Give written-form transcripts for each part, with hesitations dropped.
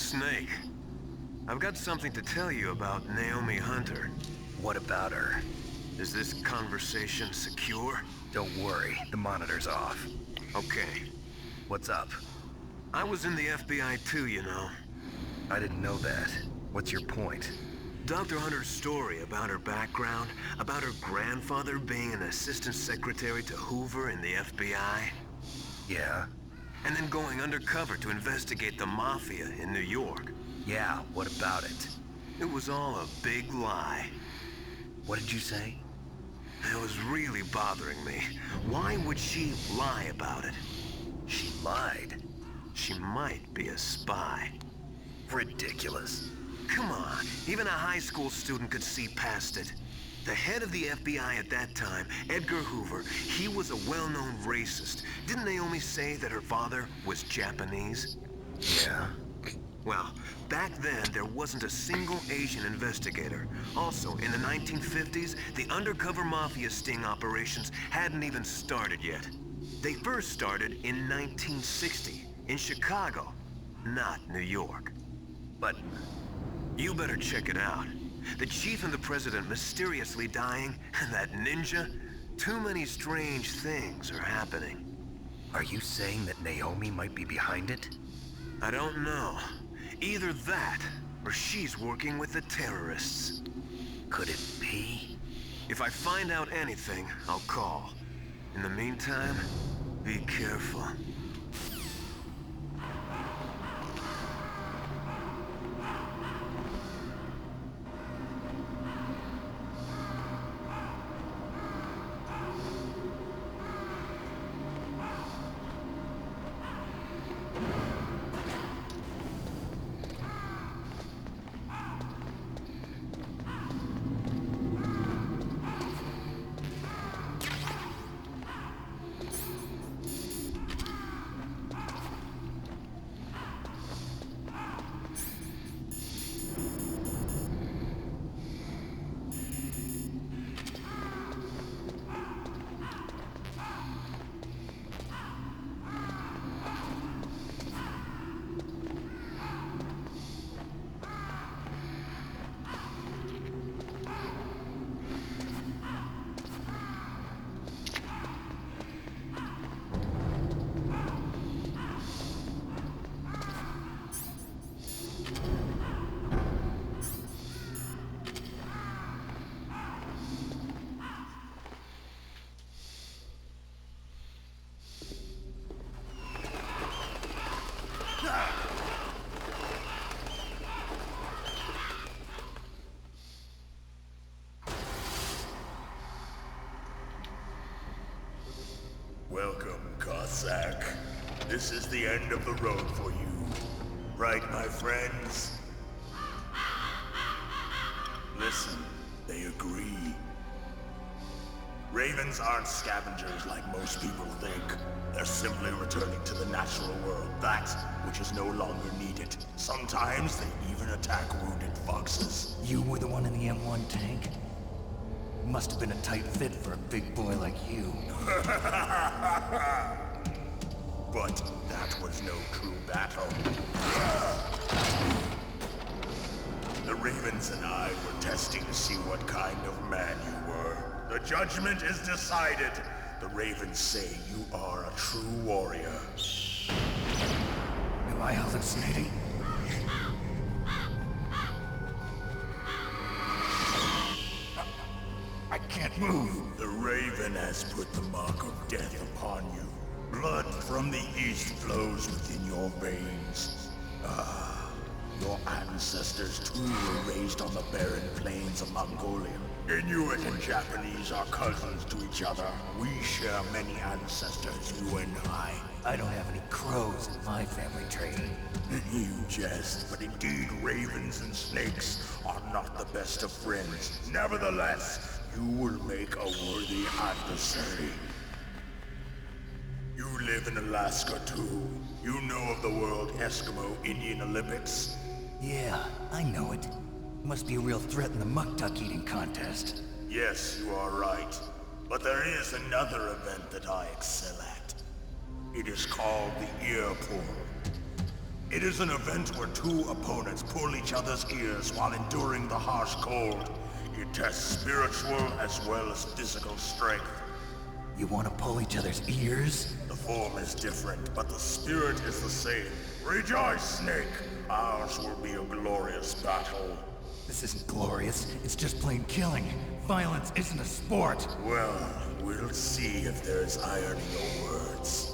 Snake. I've got something to tell you about Naomi Hunter. What about her? Is this conversation secure? Don't worry, the monitor's off. Okay. What's up? I was in the FBI too, you know. I didn't know that. What's your point? Dr. Hunter's story about her background, about her grandfather being an assistant secretary to Hoover in the FBI. Yeah? And then going undercover to investigate the Mafia in New York. Yeah, what about it? It was all a big lie. What did you say? It was really bothering me. Why would she lie about it? She lied. She might be a spy. Ridiculous. Come on, even a high school student could see past it. The head of the FBI at that time, Edgar Hoover, he was a well-known racist. Didn't Naomi say that her father was Japanese? Yeah. Well, back then, there wasn't a single Asian investigator. Also, in the 1950s, the undercover mafia sting operations hadn't even started yet. They first started in 1960, in Chicago, not New York. But you better check it out. The chief and the president mysteriously dying, and that ninja. Too many strange things are happening. are you saying that Naomi might be behind it? I don't know. Either that, or she's working with the terrorists. Could it be? If I find out anything, I'll call. In the meantime, be careful. Welcome, Cossack. This is the end of the road for you. Right, my friends? Listen, they agree. Ravens aren't scavengers like most people think. They're simply returning to the natural world, that which is no longer needed. Sometimes they even attack wounded foxes. You were the one in the M1 tank? Must have been a tight fit for a big boy like you. But that was no true battle. The Ravens and I were testing to see what kind of man you were. The judgment is decided. The Ravens say you are a true warrior. Am I hallucinating? I can't move. The Raven has put the mark of death upon you. Blood from the east flows within your veins. Ah, your ancestors too were raised on the barren plains of Mongolia. Inuit and Japanese are cousins to each other. We share many ancestors, you and I. I don't have any crows in my family tree. You jest, but indeed ravens and snakes are not the best of friends. Nevertheless, you will make a worthy adversary. You live in Alaska too. You know of the World Eskimo Indian Olympics? Yeah, I know it. Must be a real threat in the muck duck eating contest. Yes, you are right. But there is another event that I excel at. It is called the Ear Pull. It is an event where two opponents pull each other's ears while enduring the harsh cold. It tests spiritual as well as physical strength. You want to pull each other's ears? The form is different, but the spirit is the same. Rejoice, Snake! Ours will be a glorious battle. This isn't glorious. It's just plain killing. Violence isn't a sport. Well, we'll see if there's iron in your words.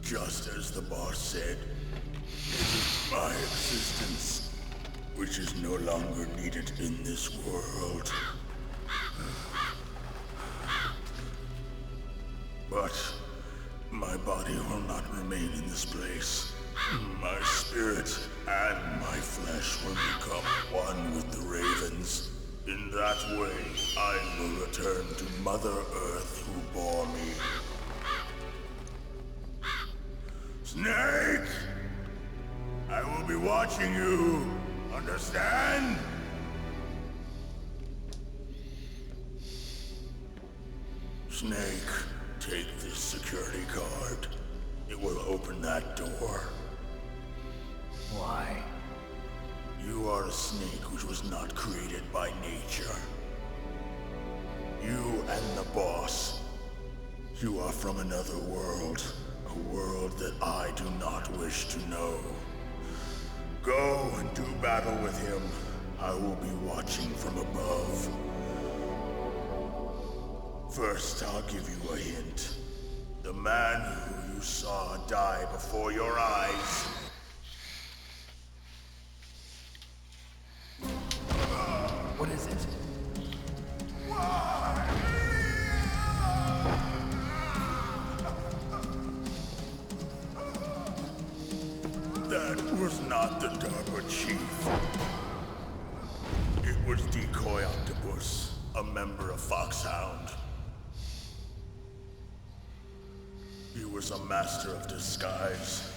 Just as the boss said, it is my existence which is no longer needed in this world. But my body will not remain in this place. My spirit and my flesh will become one with the ravens. In that way, I will return to Mother Earth who bore me. Snake! I will be watching you. Understand? Snake, take this security card. It will open that door. Why? You are a snake which was not created by nature. You and the boss. You are from another world. A world that I do not wish to know. Go and do battle with him. I will be watching from above. First, I'll give you a hint. The man who you saw die before your eyes. What is it? That was not the DARPA chief. It was Decoy Octopus, a member of Foxhound. He was a master of disguise.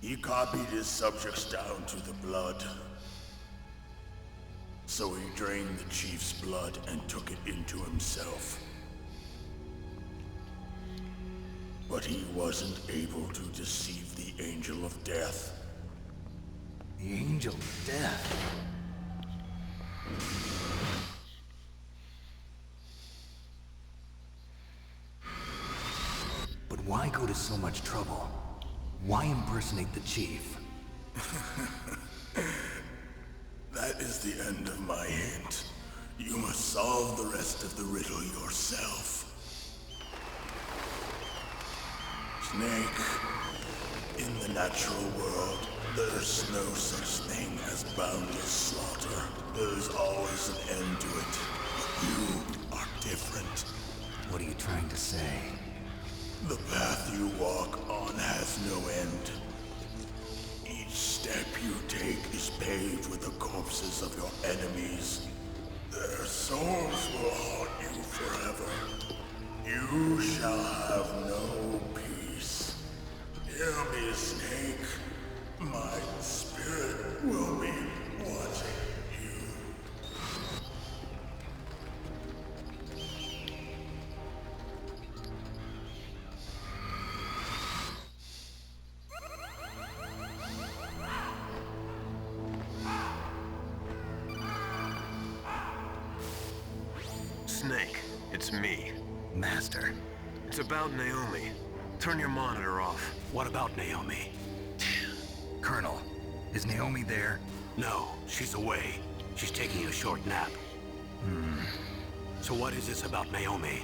He copied his subjects down to the blood. So he drained the chief's blood and took it into himself. But he wasn't able to deceive the Angel of Death. The Angel of Death. But why go to so much trouble? Why impersonate the chief? That is the end of my hint. You must solve the rest of the riddle yourself. Snake, in the natural world, there's no such thing as boundless slaughter. There's always an end to it. But you are different. What are you trying to say? The path you walk on has no end. Each step you take is paved with the corpses of your enemies. Their souls will haunt you forever. You shall have no peace. Hear me, Snake. My spirit will be watching you. Snake, it's me. Master. It's about Naomi. Turn your monitor off. What about Naomi? Colonel, is Naomi there? No, she's away. She's taking a short nap. So what is this about Naomi?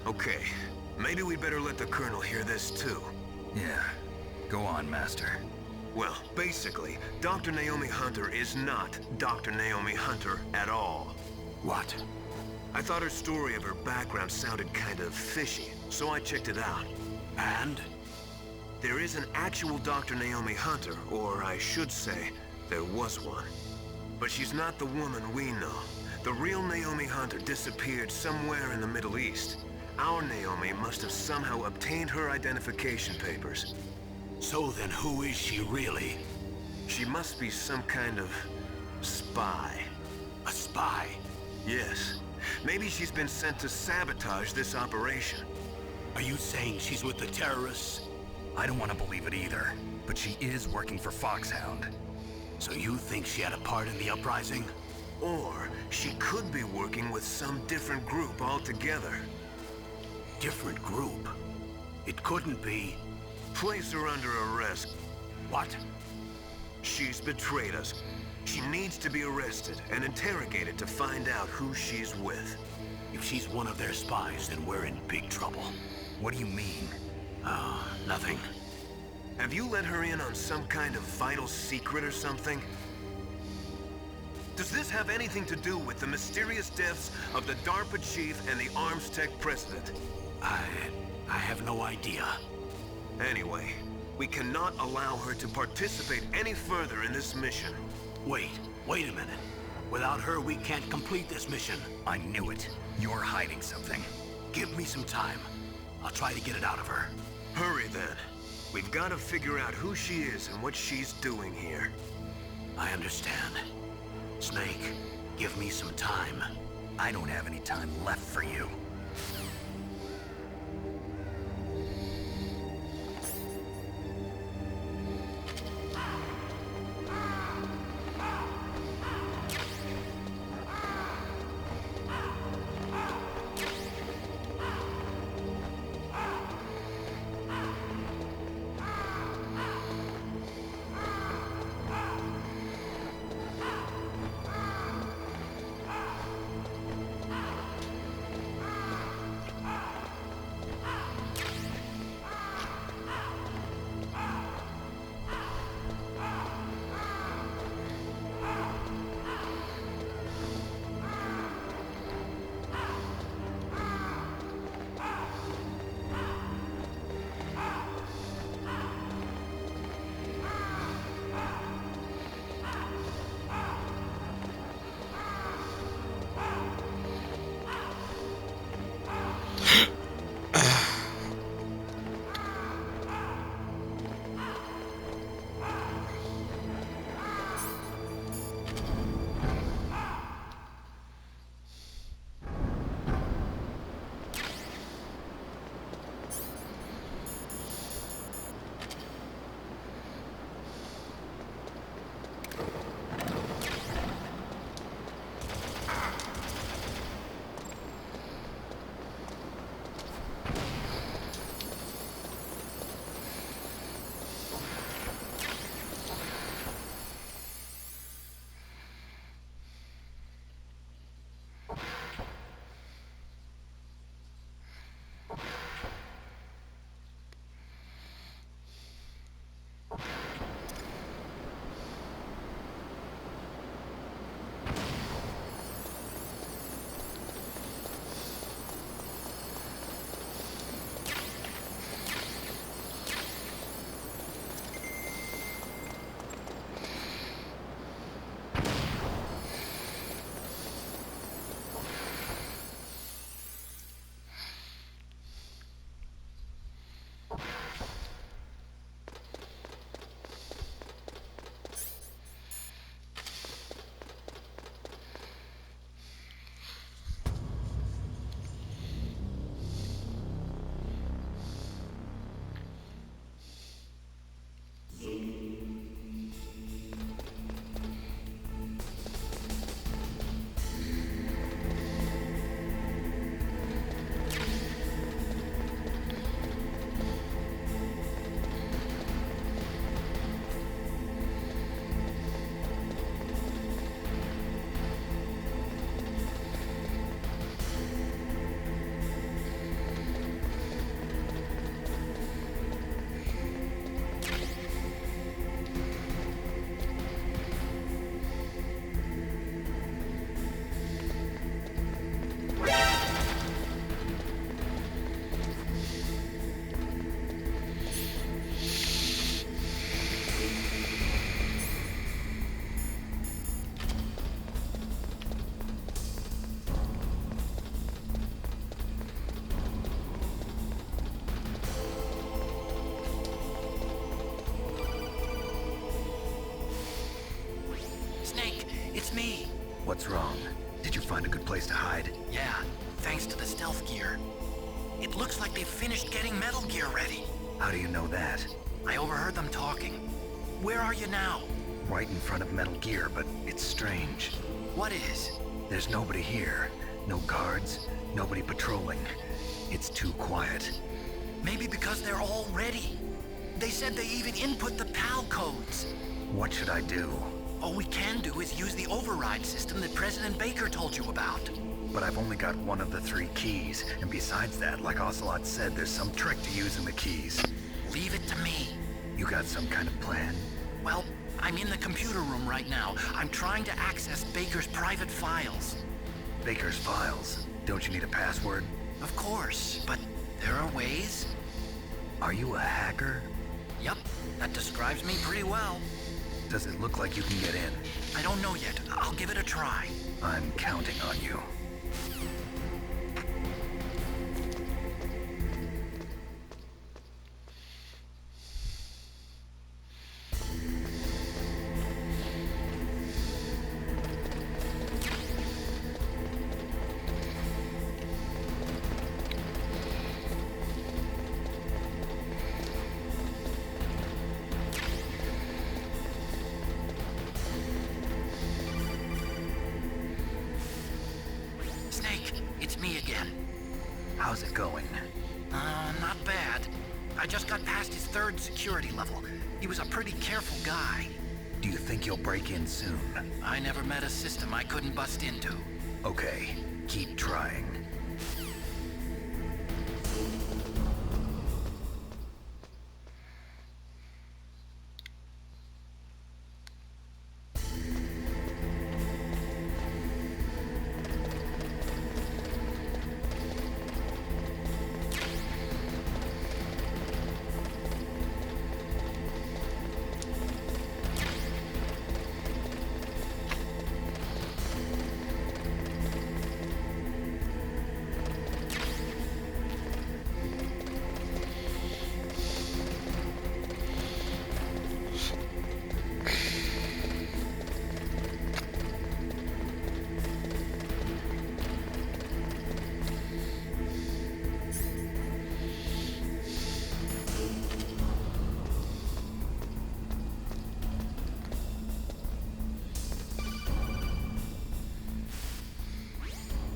Okay, maybe we'd better let the Colonel hear this too. Yeah. Go on, Master. Well, basically, Dr. Naomi Hunter is not Dr. Naomi Hunter at all. What? I thought her story of her background sounded kind of fishy, so I checked it out. And? There is an actual Dr. Naomi Hunter, or I should say, there was one. But she's not the woman we know. The real Naomi Hunter disappeared somewhere in the Middle East. Our Naomi must have somehow obtained her identification papers. So then who is she really? She must be some kind of spy. A spy? Yes. Maybe she's been sent to sabotage this operation. Are you saying she's with the terrorists? I don't want to believe it either, but she is working for Foxhound. So you think she had a part in the uprising? Or she could be working with some different group altogether. Different group? It couldn't be... Place her under arrest. What? She's betrayed us. She needs to be arrested and interrogated to find out who she's with. If she's one of their spies, then we're in big trouble. What do you mean? Nothing. Have you let her in on some kind of vital secret or something? Does this have anything to do with the mysterious deaths of the DARPA chief and the Armstech president? I have no idea. Anyway, we cannot allow her to participate any further in this mission. Wait a minute. Without her, we can't complete this mission. I knew it. You're hiding something. Give me some time. I'll try to get it out of her. Hurry then. We've got to figure out who she is and what she's doing here. I understand. Snake, give me some time. I don't have any time left for you. What's wrong? Did you find a good place to hide? Yeah, thanks to the stealth gear. It looks like they've finished getting Metal Gear ready. How do you know that? I overheard them talking. Where are you now? Right in front of Metal Gear, but it's strange. What is? There's nobody here. No guards, nobody patrolling. It's too quiet. Maybe because they're all ready. They said they even input the PAL codes. What should I do? All we can do is use the override system that President Baker told you about. But I've only got one of the 3 keys, and besides that, like Ocelot said, there's some trick to using the keys. Leave it to me. You got some kind of plan? Well, I'm in the computer room right now. I'm trying to access Baker's private files. Baker's files? Don't you need a password? Of course, but there are ways. Are you a hacker? Yup, that describes me pretty well. Does it look like you can get in? I don't know yet. I'll give it a try. I'm counting on you. Snake, it's me again. How's it going? Not bad. I just got past his 3rd security level. He was a pretty careful guy. Do you think you'll break in soon? I never met a system I couldn't bust into. Okay, keep trying.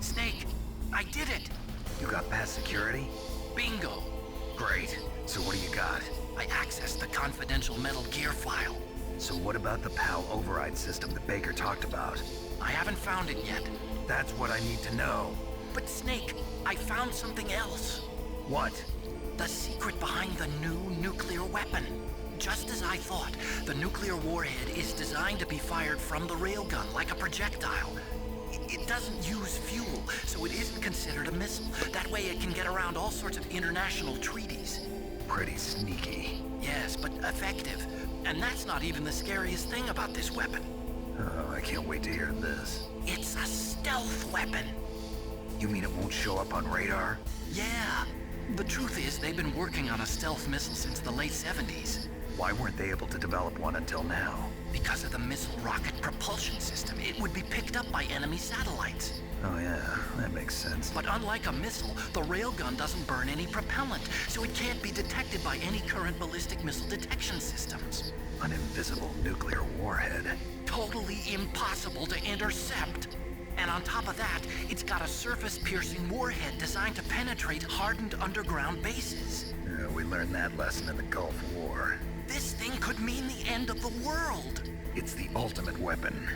Snake, I did it! You got past security? Bingo! Great. So what do you got? I accessed the confidential Metal Gear file. So what about the PAL override system that Baker talked about? I haven't found it yet. That's what I need to know. But Snake, I found something else. What? The secret behind the new nuclear weapon. Just as I thought, the nuclear warhead is designed to be fired from the railgun like a projectile. It doesn't use fuel, so it isn't considered a missile. That way it can get around all sorts of international treaties. Pretty sneaky. Yes, but effective. And that's not even the scariest thing about this weapon. Oh, I can't wait to hear this. It's a stealth weapon. You mean it won't show up on radar? Yeah. The truth is, they've been working on a stealth missile since the late 70s. Why weren't they able to develop one until now? Because of the missile rocket propulsion system, it would be picked up by enemy satellites. Oh yeah, that makes sense. But unlike a missile, the railgun doesn't burn any propellant, so it can't be detected by any current ballistic missile detection systems. An invisible nuclear warhead. Totally impossible to intercept. And on top of that, it's got a surface-piercing warhead designed to penetrate hardened underground bases. We learned that lesson in the Gulf War. This thing could mean the end of the world. It's the ultimate weapon.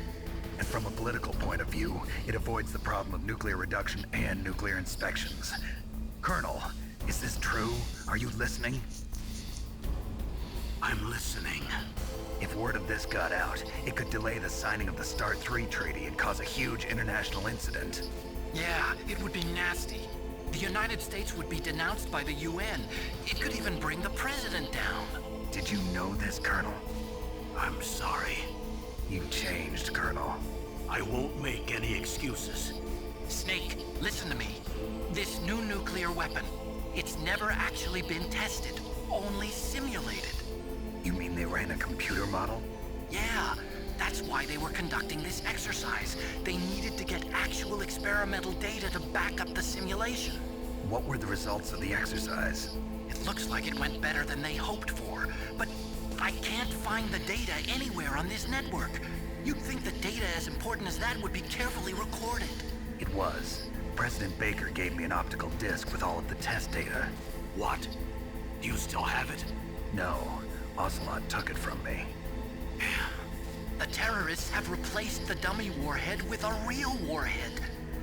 And from a political point of view, it avoids the problem of nuclear reduction and nuclear inspections. Colonel, is this true? Are you listening? I'm listening. If word of this got out, it could delay the signing of the START 3 treaty and cause a huge international incident. Yeah, it would be nasty. The United States would be denounced by the UN. It could even bring the president down. Did you know this, Colonel? I'm sorry. You changed, Colonel. I won't make any excuses. Snake, listen to me. This new nuclear weapon, it's never actually been tested, only simulated. You mean they ran a computer model? Yeah, That's why they were conducting this exercise. They needed to get actual experimental data to back up the simulation. What were the results of the exercise? It looks like it went better than they hoped for, but I can't find the data anywhere on this network. You'd think that data as important as that would be carefully recorded. It was. President Baker gave me an optical disc with all of the test data. What? Do you still have it? No, Ocelot took it from me. The terrorists have replaced the dummy warhead with a real warhead.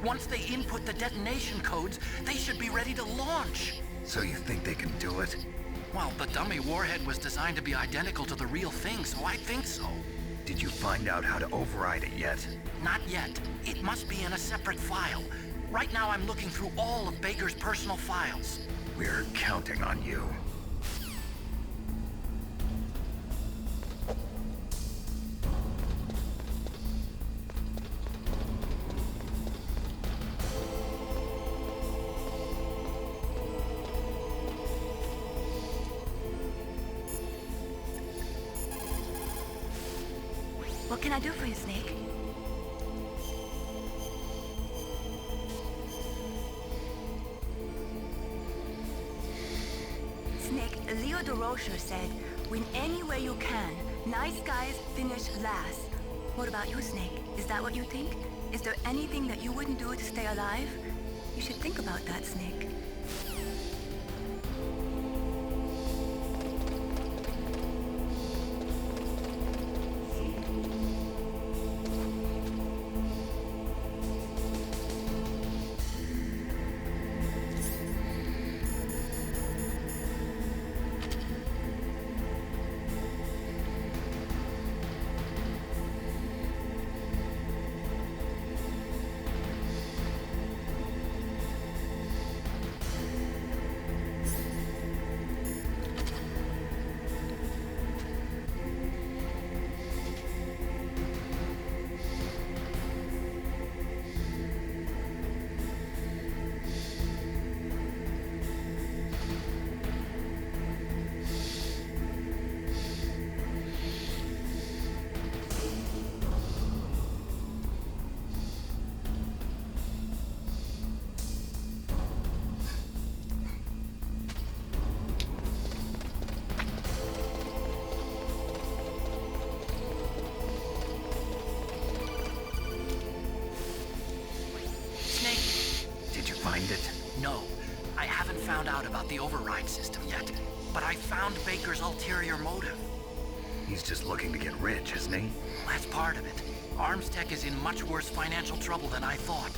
Once they input the detonation codes, they should be ready to launch. So you think they can do it? Well, the dummy warhead was designed to be identical to the real thing, so I think so. Did you find out how to override it yet? Not yet. It must be in a separate file. Right now I'm looking through all of Baker's personal files. We're counting on you. What can I do for you, Snake? Snake, Leo DeRocher said, win anywhere you can. Nice guys finish last. What about you, Snake? Is that what you think? Is there anything that you wouldn't do to stay alive? You should think about that, Snake. Find it? No, I haven't found out about the override system yet, but I found Baker's ulterior motive. He's just looking to get rich, isn't he? That's part of it. Armstech is in much worse financial trouble than I thought.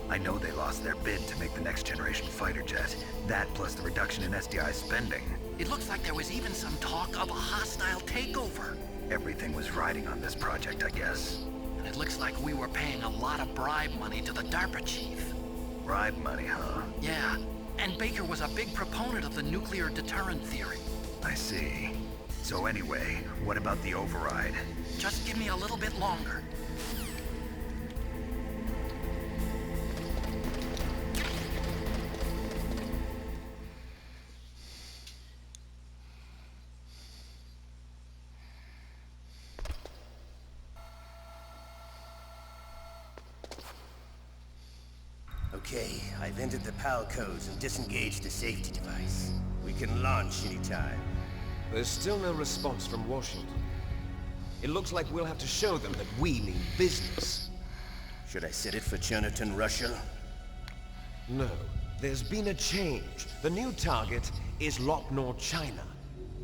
I know they lost their bid to make the next generation fighter jet. That plus the reduction in SDI spending. It looks like there was even some talk of a hostile takeover. Everything was riding on this project, I guess. And it looks like we were paying a lot of bribe money to the DARPA chief. Bribe money, huh? Yeah, and Baker was a big proponent of the nuclear deterrent theory. I see. So anyway, what about the override? Just give me a little bit longer. Okay, I've entered the PAL codes and disengaged the safety device. We can launch anytime. There's still no response from Washington. It looks like we'll have to show them that we mean business. Should I set it for Chernobyl, Russia? No. There's been a change. The new target is Lopnor, China.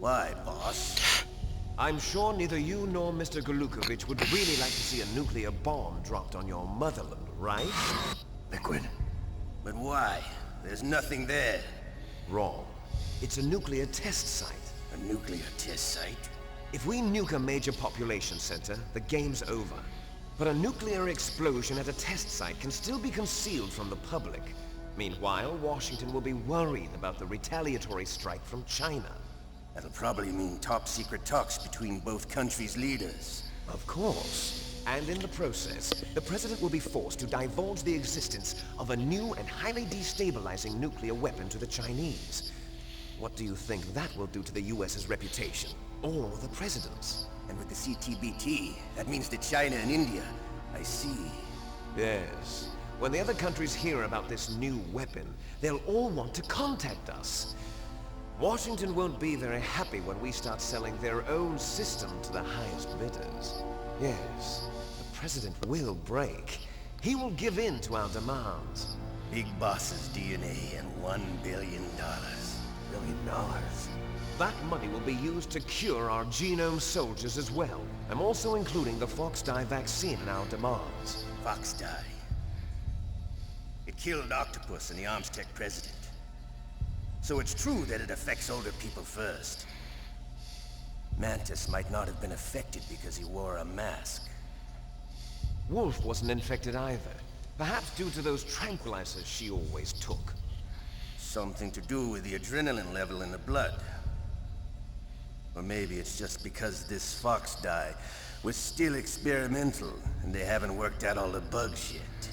Why, boss? I'm sure neither you nor Mr. Golukovich would really like to see a nuclear bomb dropped on your motherland, right? Liquid. But why? There's nothing there. Wrong. It's a nuclear test site. A nuclear test site? If we nuke a major population center, the game's over. But a nuclear explosion at a test site can still be concealed from the public. Meanwhile, Washington will be worried about the retaliatory strike from China. That'll probably mean top-secret talks between both countries' leaders. Of course. And in the process, the President will be forced to divulge the existence of a new and highly destabilizing nuclear weapon to the Chinese. What do you think that will do to the US's reputation? Or the President's? And with the CTBT, that means that China and India. I see. Yes. When the other countries hear about this new weapon, they'll all want to contact us. Washington won't be very happy when we start selling their own system to the highest bidders. Yes, the President will break. He will give in to our demands. Big Boss's DNA and $1 billion. $1 billion? That money will be used to cure our genome soldiers as well. I'm also including the Fox-Die vaccine in our demands. Fox-Die. It killed Octopus and the Armstech president. So it's true that it affects older people first. Mantis might not have been affected because he wore a mask. Wolf wasn't infected either. Perhaps due to those tranquilizers she always took. Something to do with the adrenaline level in the blood. Or maybe it's just because this Fox-Die was still experimental and they haven't worked out all the bugs yet.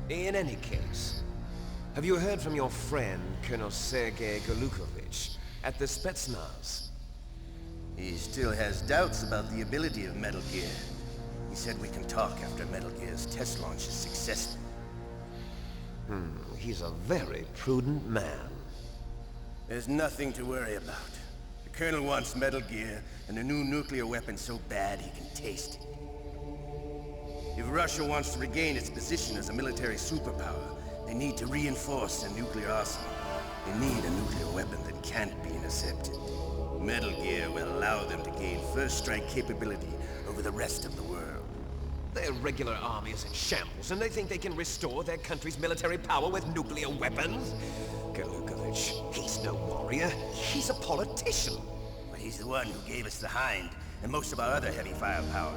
In any case, have you heard from your friend, Colonel Sergei Golukovich, at the Spetsnaz? He still has doubts about the ability of Metal Gear. He said we can talk after Metal Gear's test launch is successful. He's a very prudent man. There's nothing to worry about. The Colonel wants Metal Gear and a new nuclear weapon so bad he can taste it. If Russia wants to regain its position as a military superpower, they need to reinforce their nuclear arsenal. They need a nuclear weapon that can't be intercepted. Metal Gear will allow them to gain first strike capability over the rest of the world. Their regular army is in shambles, and they think they can restore their country's military power with nuclear weapons? Golukovich, he's no warrior. He's a politician. But he's the one who gave us the Hind and most of our other heavy firepower.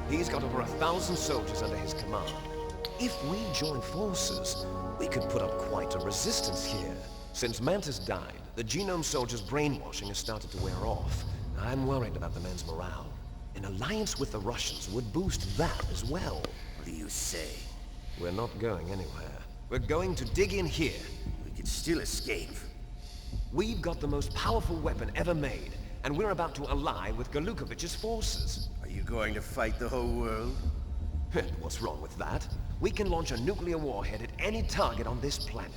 He's got over 1,000 soldiers under his command. If we join forces, we could put up quite a resistance here. Since Mantis died, the genome soldiers' brainwashing has started to wear off. I'm worried about the men's morale. An alliance with the Russians would boost that as well. What do you say? We're not going anywhere. We're going to dig in here. We could still escape. We've got the most powerful weapon ever made, and we're about to ally with Golukovich's forces. Are you going to fight the whole world? What's wrong with that? We can launch a nuclear warhead at any target on this planet.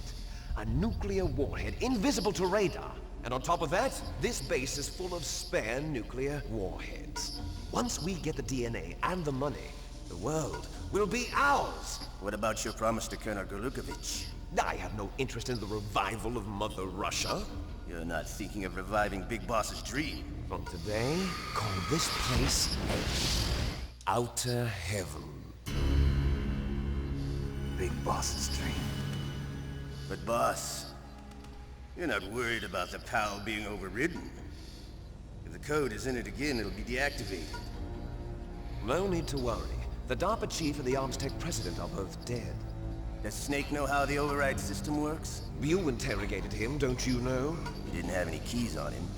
A nuclear warhead invisible to radar. And on top of that, this base is full of spare nuclear warheads. Once we get the DNA and the money, the world will be ours. What about your promise to Colonel Golukovich? I have no interest in the revival of Mother Russia. You're not thinking of reviving Big Boss's dream. From today, call this place Outer Heaven. Big Boss's dream. But boss, you're not worried about the PAL being overridden. If the code is in it again, it'll be deactivated. No need to worry. The DARPA chief and the Armstech president are both dead. Does Snake know how the override system works? You interrogated him, don't you know? He didn't have any keys on him.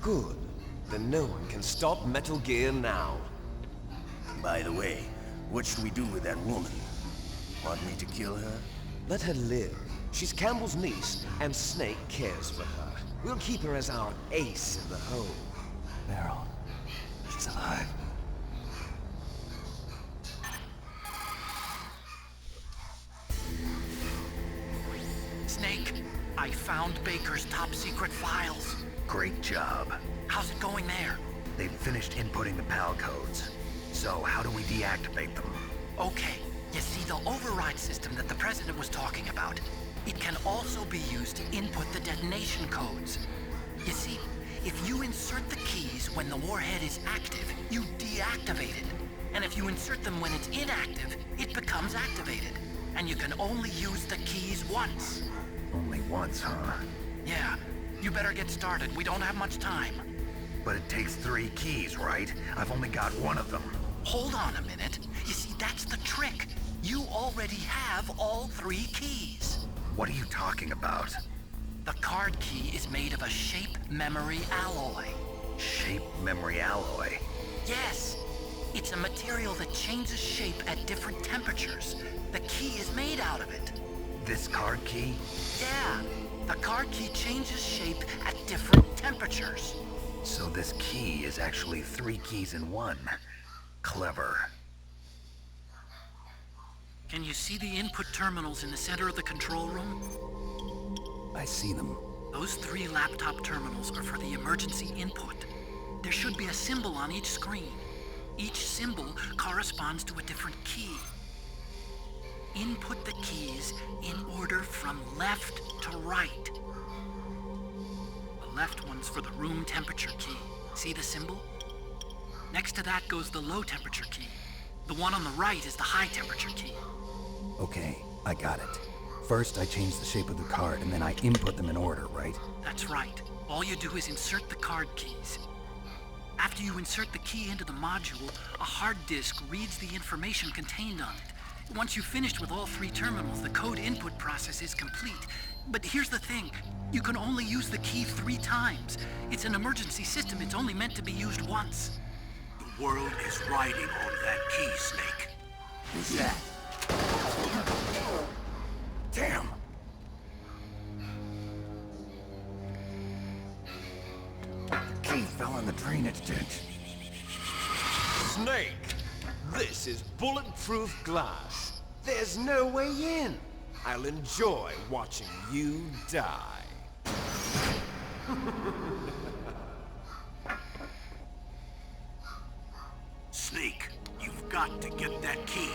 Good. Then no one can stop Metal Gear now. By the way, what should we do with that woman? Want me to kill her? Let her live. She's Campbell's niece, and Snake cares for her. We'll keep her as our ace in the hole. Meryl, she's alive. Snake, I found Baker's top secret files. Great job. How's it going there? They've finished inputting the PAL codes. So how do we deactivate them? Okay, you see the override system that the President was talking about. It can also be used to input the detonation codes. You see, if you insert the keys when the warhead is active, you deactivate it. And if you insert them when it's inactive, it becomes activated. And you can only use the keys once. Only once, huh? Yeah, you better get started. We don't have much time. But it takes 3 keys, right? I've only got 1 of them. Hold on a minute. You see, that's the trick. You already have all 3 keys. What are you talking about? The card key is made of a shape memory alloy. Shape memory alloy? Yes. It's a material that changes shape at different temperatures. The key is made out of it. This card key? Yeah. The card key changes shape at different temperatures. So this key is actually 3 keys in one. Clever. Can you see the input terminals in the center of the control room? I see them. Those 3 laptop terminals are for the emergency input. There should be a symbol on each screen. Each symbol corresponds to a different key. Input the keys in order from left to right. The left one's for the room temperature key. See the symbol? Next to that goes the low temperature key. The one on the right is the high temperature key. Okay, I got it. First, I change the shape of the card, and then I input them in order, right? That's right. All you do is insert the card keys. After you insert the key into the module, a hard disk reads the information contained on it. Once you've finished with all 3 terminals, the code input process is complete. But here's the thing. You can only use the key 3 times. It's an emergency system. It's only meant to be used once. The world is riding on that key, Snake. Who's that? Damn! The key fell in the drainage ditch. Snake! This is bulletproof glass. There's no way in. I'll enjoy watching you die. Snake, you've got to get that key.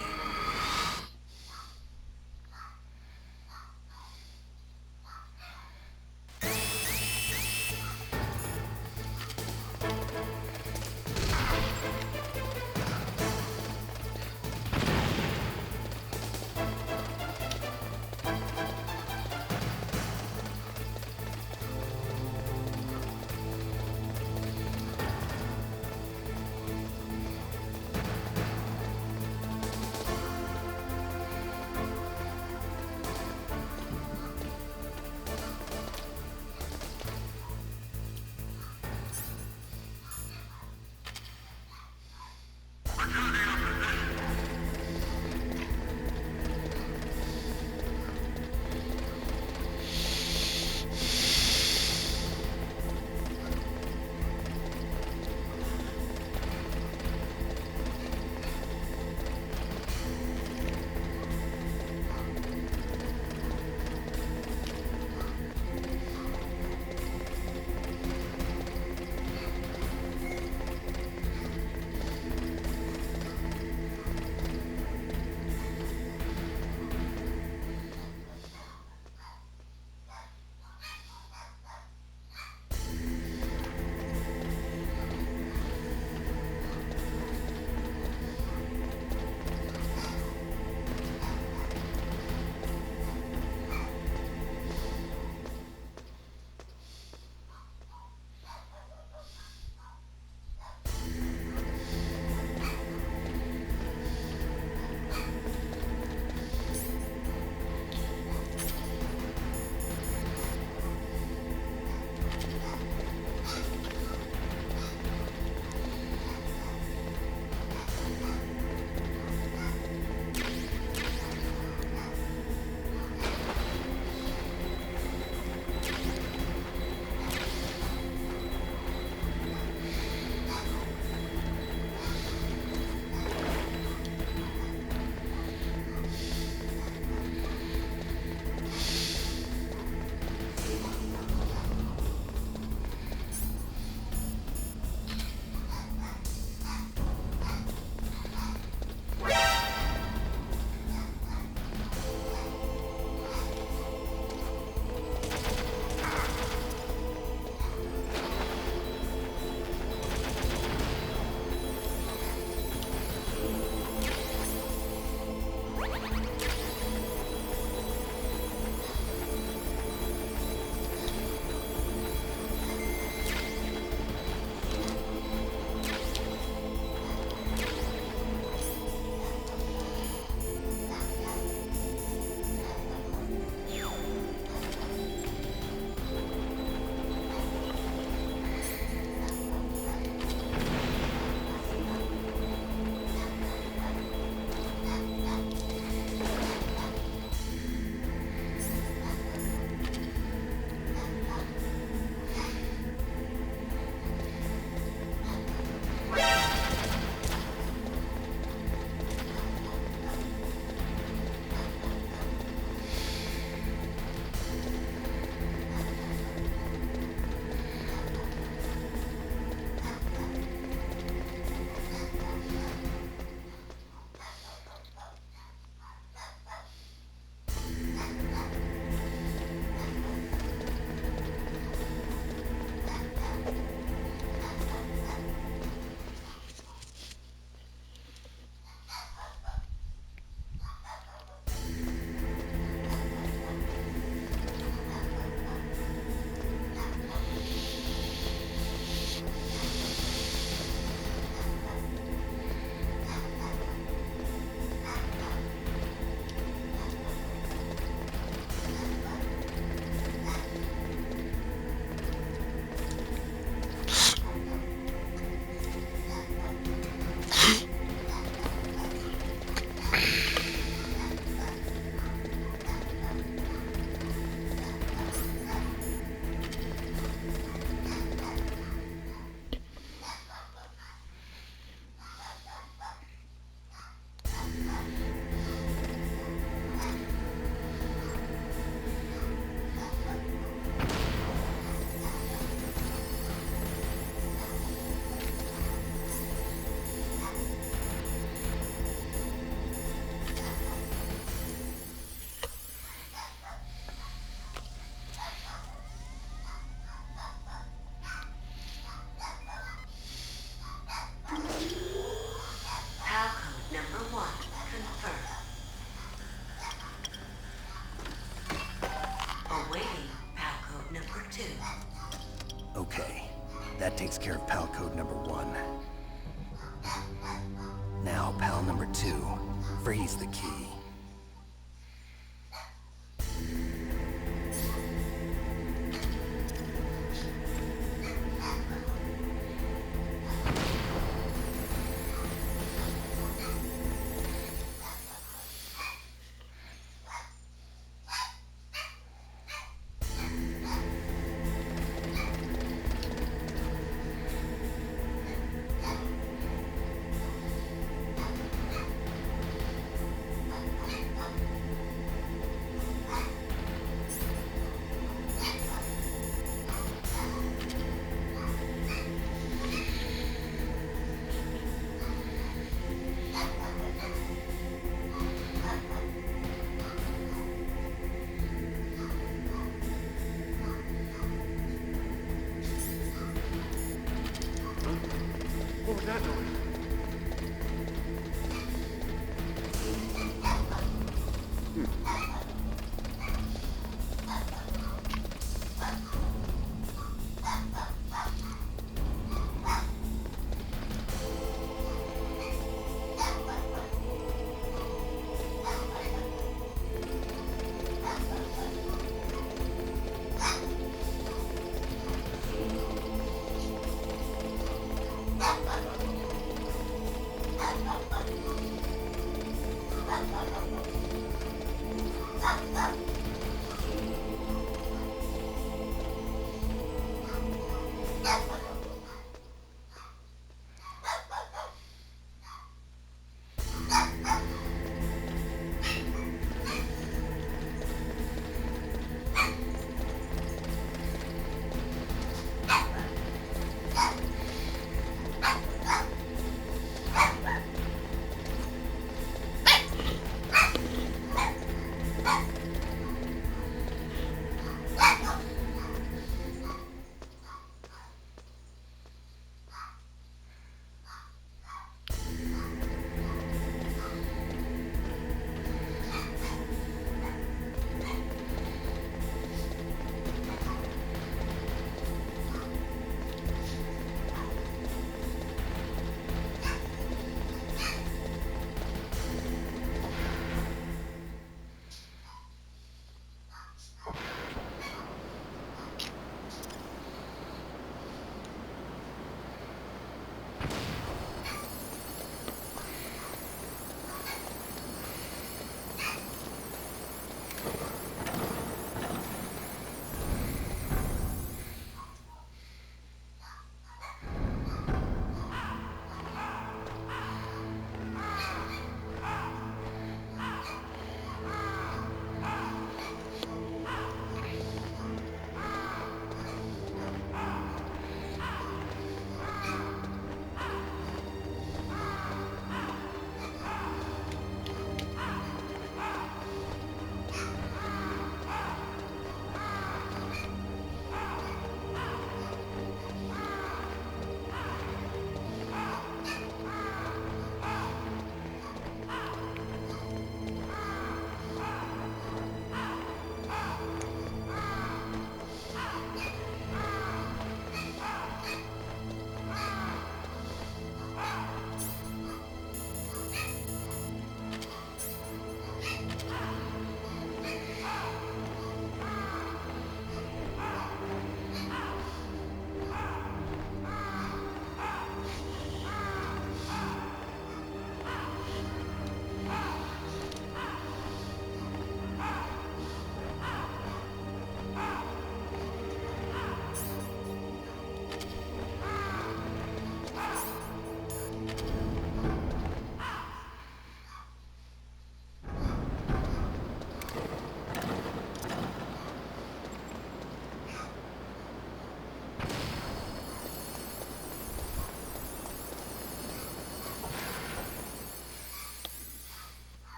2. Okay, that takes care of PAL code number 1. Now, PAL number 2, freeze the key. What was that noise?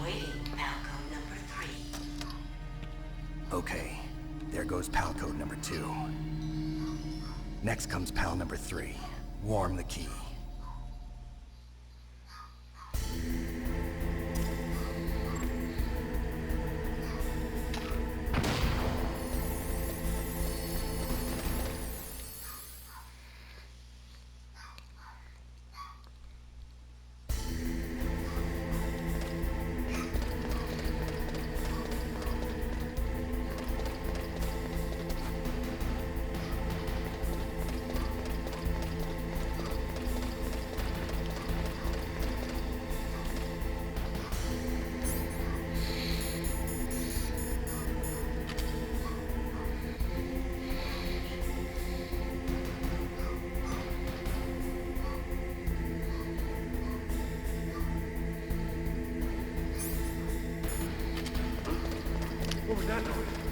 Awaiting Palco number 3. Okay, there goes pal code number 2. Next comes pal number 3. Warm the key. What was that noise?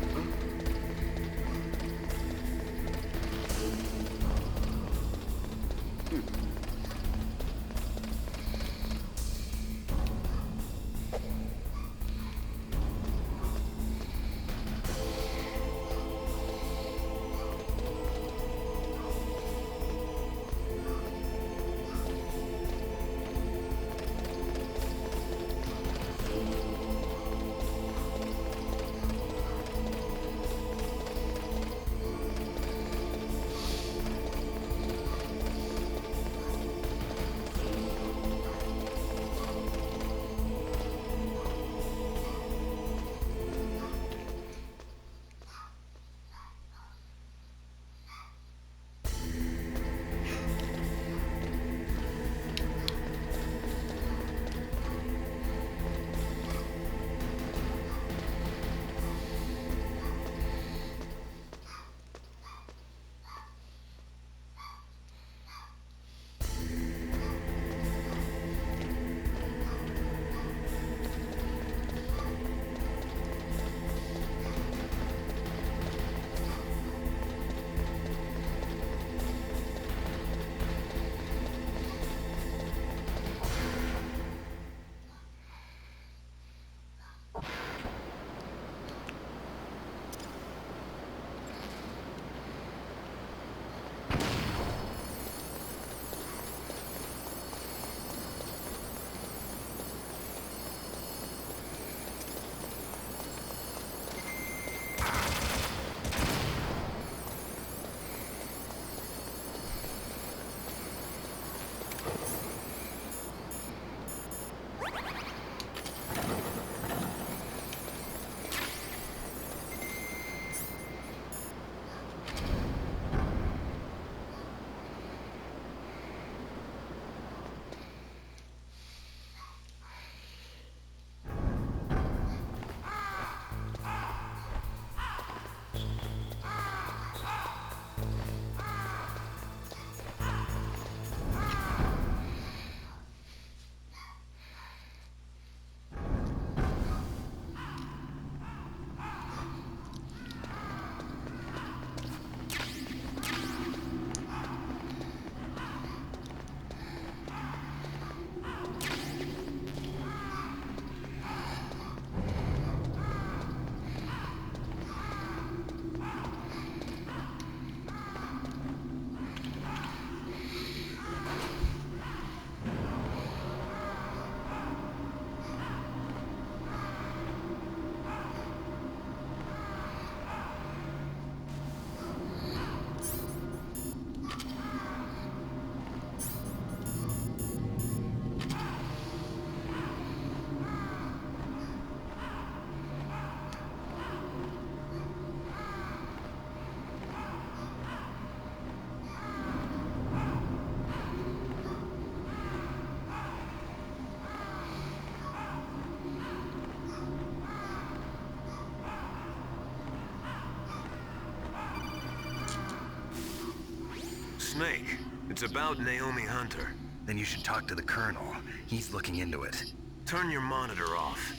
Snake, it's about Naomi Hunter. Then you should talk to the Colonel. He's looking into it. Turn your monitor off.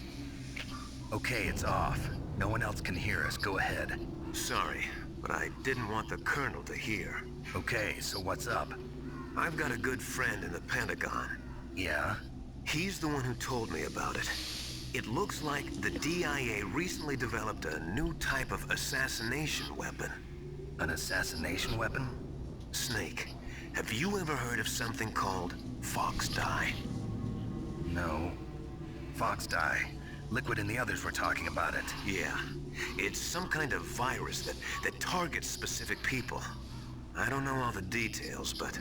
Okay, it's off. No one else can hear us. Go ahead. Sorry, but I didn't want the Colonel to hear. Okay, so what's up? I've got a good friend in the Pentagon. Yeah? He's the one who told me about it. It looks like the DIA recently developed a new type of assassination weapon. An assassination weapon? Snake, have you ever heard of something called Fox Dye? No. Fox Dye. Liquid and the others were talking about it. Yeah. It's some kind of virus that targets specific people. I don't know all the details, but...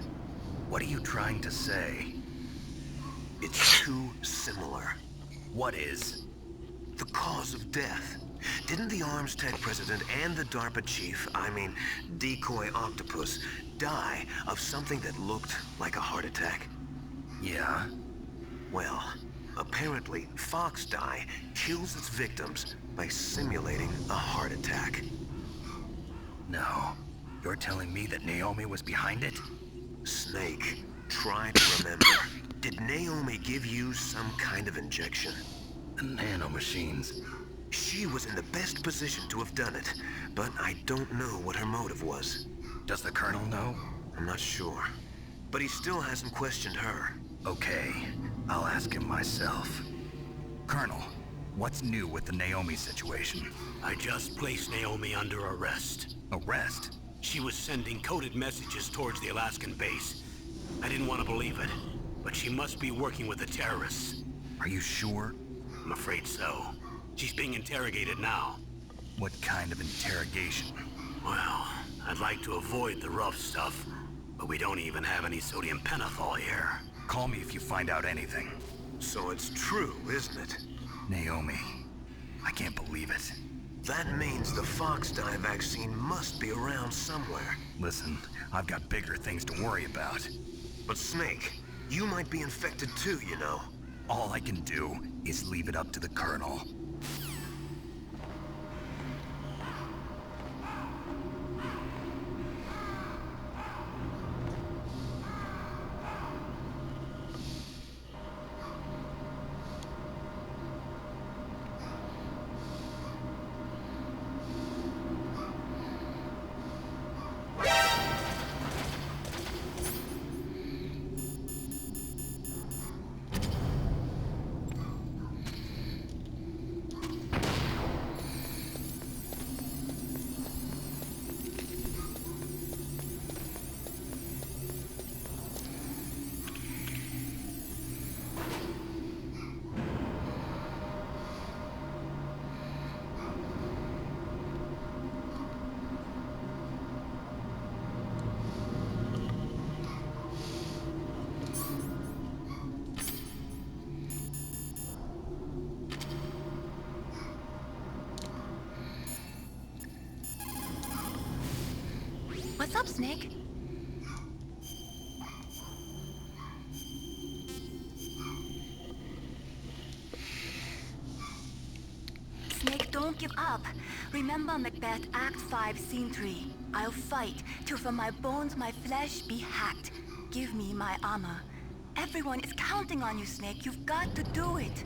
What are you trying to say? It's too similar. What is? The cause of death. Didn't the Arms Tech president and the DARPA chief, Decoy Octopus, die of something that looked like a heart attack? Yeah? Well, apparently Fox Dye kills its victims by simulating a heart attack. No. You're telling me that Naomi was behind it? Snake, try to remember. Did Naomi give you some kind of injection? The nanomachines. She was in the best position to have done it, but I don't know what her motive was. Does the Colonel know? I'm not sure. But he still hasn't questioned her. Okay, I'll ask him myself. Colonel, what's new with the Naomi situation? I just placed Naomi under arrest. Arrest? She was sending coded messages towards the Alaskan base. I didn't want to believe it, but she must be working with the terrorists. Are you sure? I'm afraid so. She's being interrogated now. What kind of interrogation? Well, I'd like to avoid the rough stuff, but we don't even have any sodium pentothal here. Call me if you find out anything. So it's true, isn't it? Naomi, I can't believe it. That means the Fox Dye vaccine must be around somewhere. Listen, I've got bigger things to worry about. But Snake, you might be infected too, you know. All I can do is leave it up to the Colonel. What's up, Snake? Snake, don't give up. Remember Macbeth, Act 5, Scene 3. I'll fight till from my bones my flesh be hacked. Give me my armor. Everyone is counting on you, Snake. You've got to do it.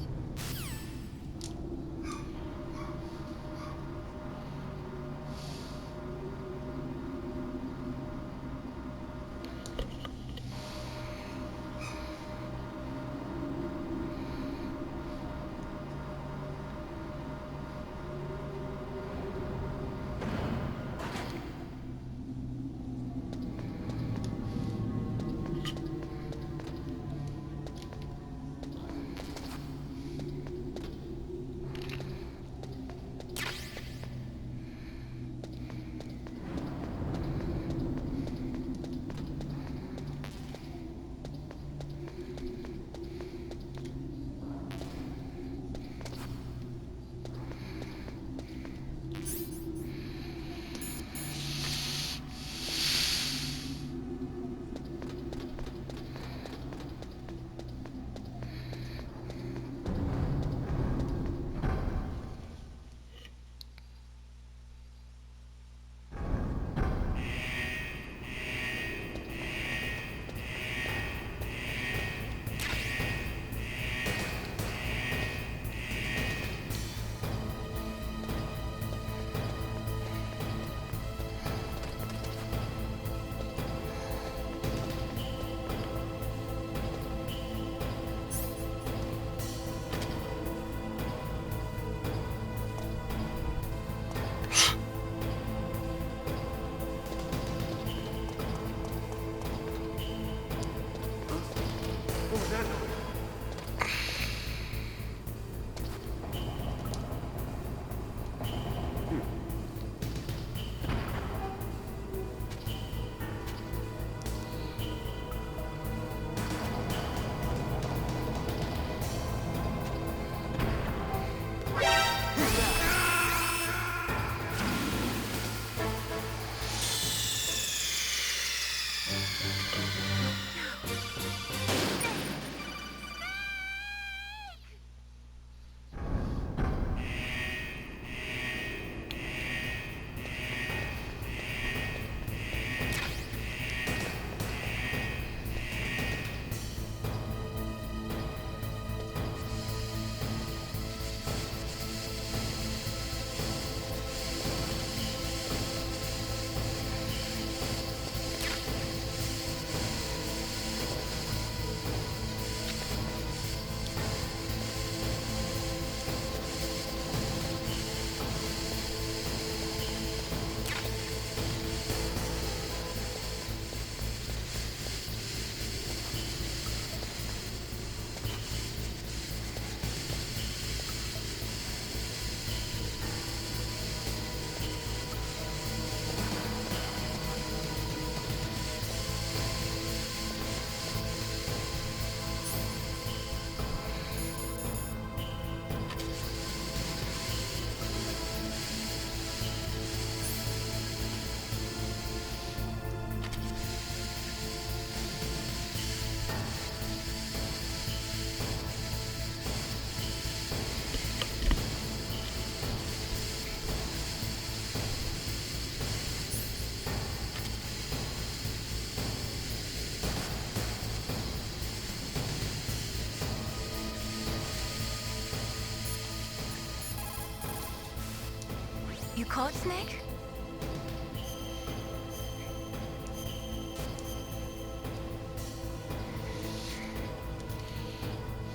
You caught Snake?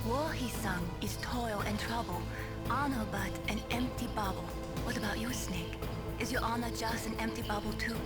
War, he sung, is toil and trouble, honor but an empty bubble. What about you, Snake? Is your honor just an empty bubble too?